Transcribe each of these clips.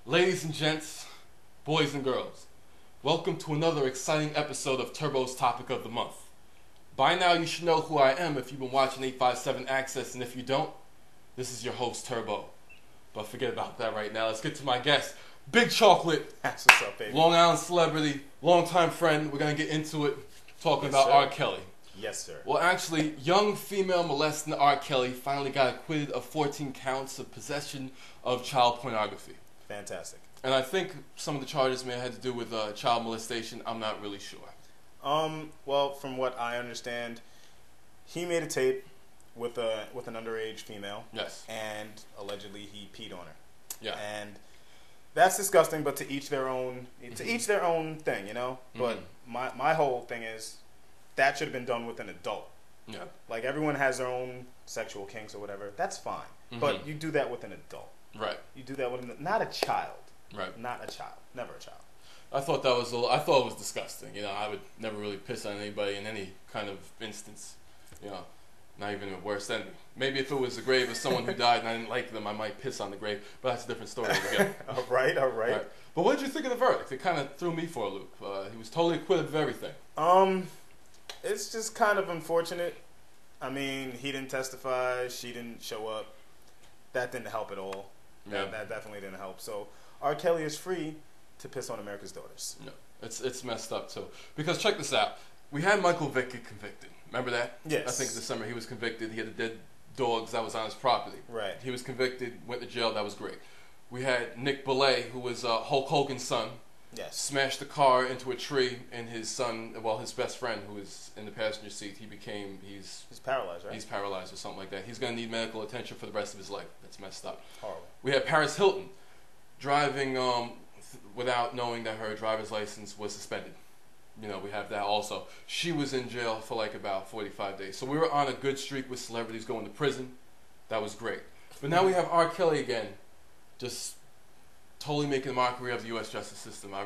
Ladies and gents, boys and girls, welcome to another exciting episode of Turbo's Topic of the Month. By now you should know who I am if you've been watching 857 Access, and if you don't, this is your host Turbo. But forget about that right now. Let's get to my guest, Big Chocolate. That's what's up, baby. Long Island celebrity, longtime friend. We're going to get into it, talking about R. Kelly. Yes, sir. Well, actually, young female molesting R. Kelly finally got acquitted of 14 counts of possession of child pornography. Fantastic. And I think some of the charges may have had to do with child molestation. I'm not really sure. Well, from what I understand, he made a tape with an underage female. Yes. And allegedly he peed on her. Yeah. And that's disgusting, but to each their own. To each their own thing, you know. But my whole thing is that should have been done with an adult. Yeah. Like everyone has their own sexual kinks or whatever. That's fine. But you do that with an adult. Right. You do that with not a child. Right. Not a child. Never a child. I thought that was I thought it was disgusting. You know, I would never really piss on anybody in any kind of instance. You know, not even a worse enemy. Maybe if it was the grave of someone who died and I didn't like them, I might piss on the grave. But that's a different story altogether. All right. But what did you think of the verdict? It kind of threw me for a loop. He was totally acquitted of everything. It's just kind of unfortunate. I mean, he didn't testify. She didn't show up. That didn't help at all. Yeah. That definitely didn't help. So R. Kelly is free to piss on America's daughters. No, it's messed up too. Because check this out. We had Michael Vick get convicted. Remember that? Yes. I think this summer he was convicted. He had the dead dogs that was on his property. Right. He was convicted, went to jail. That was great. We had Nick Belay, who was Hulk Hogan's son. Yes. Smashed the car into a tree, and his son, well, his best friend, who was in the passenger seat, he's paralyzed, right? He's paralyzed or something like that. He's going to need medical attention for the rest of his life. That's messed up. Horrible. We had Paris Hilton driving without knowing that her driver's license was suspended. You know, we have that also. She was in jail for like about 45 days. So we were on a good streak with celebrities going to prison. That was great. But now we have R. Kelly again, just totally making a mockery of the U.S. justice system. I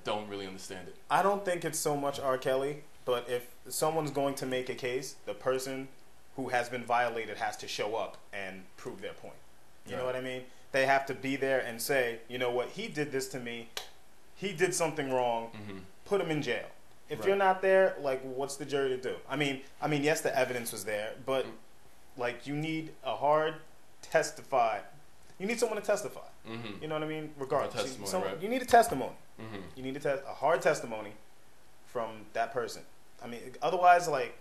don't really understand it. I don't think it's so much R. Kelly, but if someone's going to make a case, the person who has been violated has to show up and prove their point. You know what I mean? They have to be there and say, you know what, he did this to me. He did something wrong. Put him in jail. If you're not there, like, what's the jury to do? I mean, yes, the evidence was there, but like, you need a hard testify. You need someone to testify. You know what I mean? Regardless, you need a testimony. You need a hard testimony from that person. I mean, otherwise, like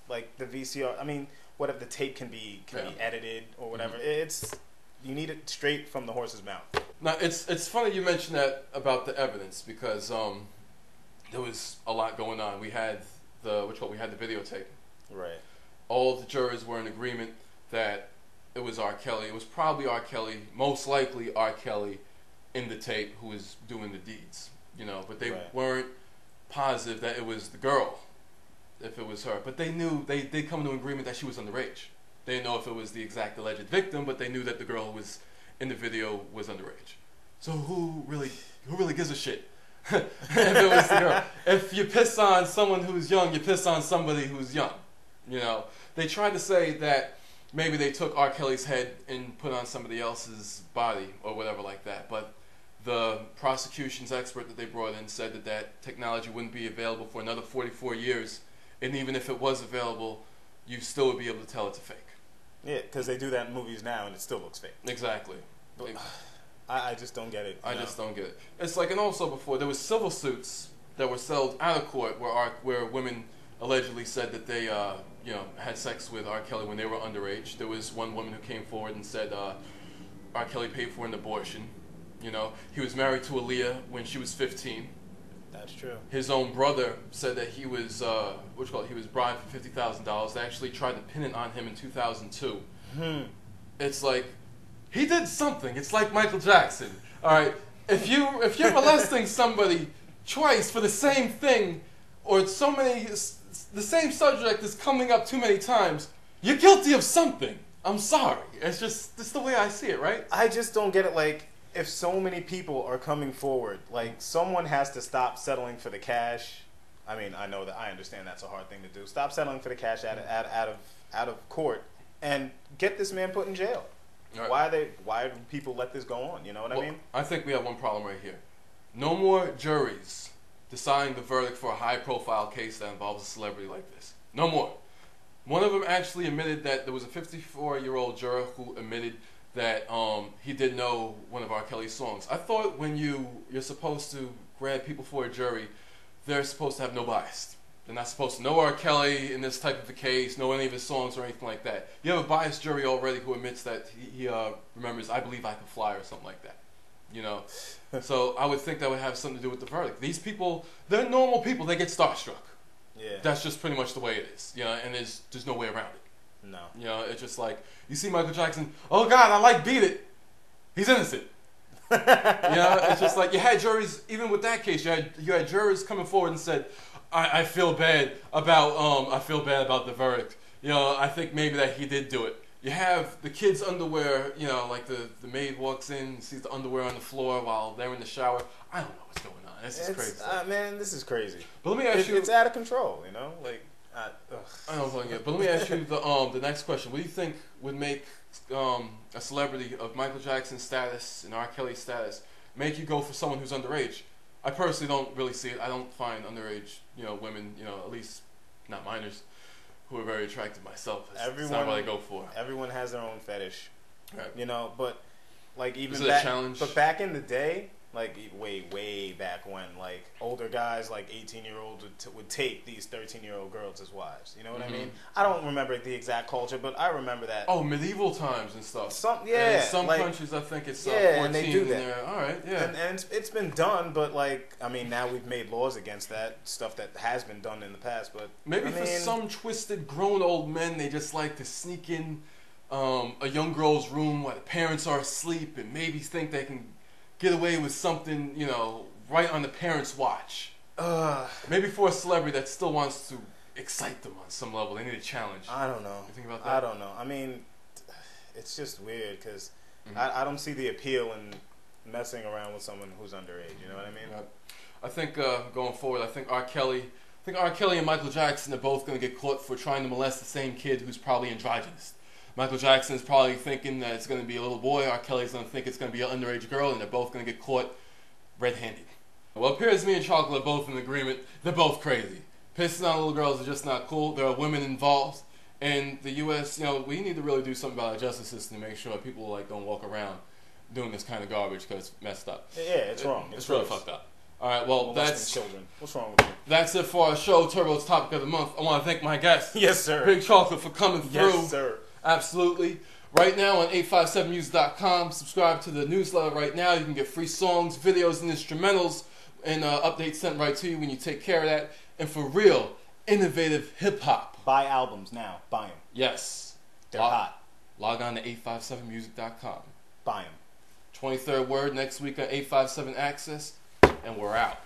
the VCR. I mean, what if the tape can be edited or whatever? You need it straight from the horse's mouth. Now, it's funny you mentioned that about the evidence because there was a lot going on. We had the videotape. Right. All the jurors were in agreement that it was R. Kelly. It was probably R. Kelly, most likely R. Kelly in the tape who was doing the deeds. You know, but they weren't positive that it was the girl, if it was her. But they knew, they did come to an agreement that she was underage. They didn't know if it was the exact alleged victim, but they knew that the girl who was in the video was underage. So who really gives a shit? If it was the girl. If you piss on someone who's young, you piss on somebody who's young. You know, they tried to say that maybe they took R. Kelly's head and put on somebody else's body or whatever like that. But the prosecution's expert that they brought in said that technology wouldn't be available for another 44 years. And even if it was available, you still would be able to tell it's a fake. Yeah, because they do that in movies now and it still looks fake. Exactly. But I just don't get it. I just don't get it. It's like, and also before, there was civil suits that were settled out of court where women allegedly said that they had sex with R. Kelly when they were underage. There was one woman who came forward and said R. Kelly paid for an abortion. You know, he was married to Aaliyah when she was 15. That's true. His own brother said that he was he was bribed for $50,000. They actually tried to pin it on him in 2002. It's like he did something. It's like Michael Jackson. All right, if you're molesting somebody twice for the same thing, or so many the same subject is coming up too many times, you're guilty of something. I'm sorry. It's just the way I see it, right? I just don't get it. Like, if so many people are coming forward, like, someone has to stop settling for the cash. I mean, I understand that's a hard thing to do. Stop settling for the cash out of court and get this man put in jail. Right. Why do people let this go on? You know what I mean? I think we have one problem right here. No more juries deciding the verdict for a high-profile case that involves a celebrity like this. No more. One of them actually admitted that there was a 54-year-old juror who admitted that he did know one of R. Kelly's songs. I thought when you're supposed to grant people for a jury, they're supposed to have no bias. They're not supposed to know R. Kelly in this type of a case, know any of his songs or anything like that. You have a biased jury already who admits that he remembers I Believe I Can Fly or something like that. You know? So I would think that would have something to do with the verdict. These people, they're normal people. They get starstruck. Yeah. That's just pretty much the way it is. You know, and there's no way around it. No. You know, it's just like, you see Michael Jackson, oh God, I like Beat It. He's innocent. You know, it's just like you had juries, even with that case, you had jurors coming forward and said, I feel bad about the verdict. You know, I think maybe that he did do it. You have the kid's underwear, you know, like the maid walks in, sees the underwear on the floor while they're in the shower. I don't know what's going on. This is crazy. Man, this is crazy. But let me ask you, it's out of control, you know? Like, I don't know, but let me ask you the next question. What do you think would make a celebrity of Michael Jackson's status and R. Kelly's status make you go for someone who's underage? I personally don't really see it. I don't find underage, you know, women, you know, at least not minors, who are very attractive myself. It's not what I go for. Everyone has their own fetish, right? You know, but like even is it a challenge? But back in the day, like way back when, like older guys, like 18-year-olds would take these 13-year-old girls as wives. You know what I mean? I don't remember the exact culture, but I remember that. Oh, medieval times and stuff. In some countries, I think it's 14. And they do that. All right, yeah. And it's been done, but like I mean, now we've made laws against that stuff that has been done in the past. But maybe for some twisted grown old men, they just like to sneak in a young girl's room while the parents are asleep and maybe think they can get away with something, you know, right on the parents' watch. Maybe for a celebrity that still wants to excite them on some level, they need a challenge. I don't know. You think about that? I don't know. I mean, it's just weird because I don't see the appeal in messing around with someone who's underage. You know what I mean? I think going forward, I think R. Kelly and Michael Jackson are both going to get caught for trying to molest the same kid who's probably androgynous. Michael Jackson is probably thinking that it's going to be a little boy. R. Kelly's going to think it's going to be an underage girl, and they're both going to get caught red-handed. Well, it appears me and Chocolate are both in agreement. They're both crazy. Pissing on little girls is just not cool. There are women involved. And the U.S., you know, we need to really do something about our justice system to make sure people like don't walk around doing this kind of garbage because it's messed up. Yeah, it's wrong. It's really fucked up. All right, well, that's children. What's wrong with you? That's it for our show, Turbo's Topic of the Month. I want to thank my guest, yes, sir, Big Chocolate, for coming through. Yes, sir. Absolutely. Right now on 857music.com, subscribe to the newsletter right now. You can get free songs, videos, and instrumentals, and updates sent right to you when you take care of that. And for real, innovative hip-hop. Buy albums now. Buy them. Yes. They're hot. Log on to 857music.com. Buy them. 23rd word next week on 857 Access, and we're out.